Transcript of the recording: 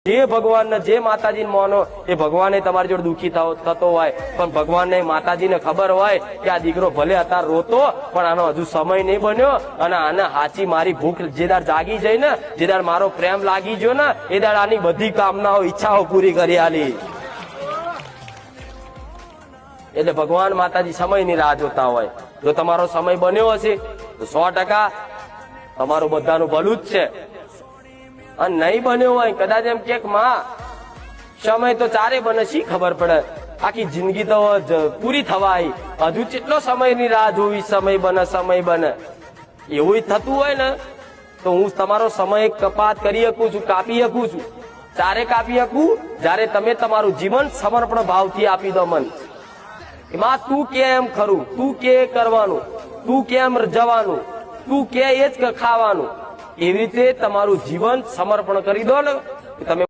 જે ભગવાનને જે માતાજીને માનો એ ભગવાને તમારી જોડે દુઃખી થતો હોય, પણ ભગવાનને માતાજીને ખબર હોય કે આ દીકરો ભલે અત્યારે રોતો પણ આનો હજુ સમય નહીં બન્યો અને આને હાચી મારી ભૂખ જે દાડ જાગી જાય ને, જે દાડ મારો પ્રેમ લાગી ગયો ને, એ દાડ આની બધી કામનાઓ ઈચ્છાઓ પૂરી કરી આલી. એટલે ભગવાન માતાજી સમયની રાહ જોતા હોય. જો તમારો સમય બન્યો હશે તો 100% તમારું બધાનું ભલું જ છે. અને નહીં બન્યો હોય કદાચ એમ કે માં સમય તો ચારે બને, શી ખબર પડે, આખી જિંદગી તો પૂરી થવાય, હજુ કેટલો સમયની રાહ જોવી, સમય બને એવું થતું હોય ને તો હું તમારો સમય કપાત કરી શકું છું, કાપી શકું છું. ચારે કાપી શકું જયારે તમે તમારું જીવન સમર્પણ ભાવથી આપી દો. મન એમાં તું કે એમ ખરું, તું કે કરવાનું, તું કેમ જવાનું, તું કે એ જ ખાવાનું, એવી રીતે તમારું જીવન સમર્પણ કરી દો ને તમે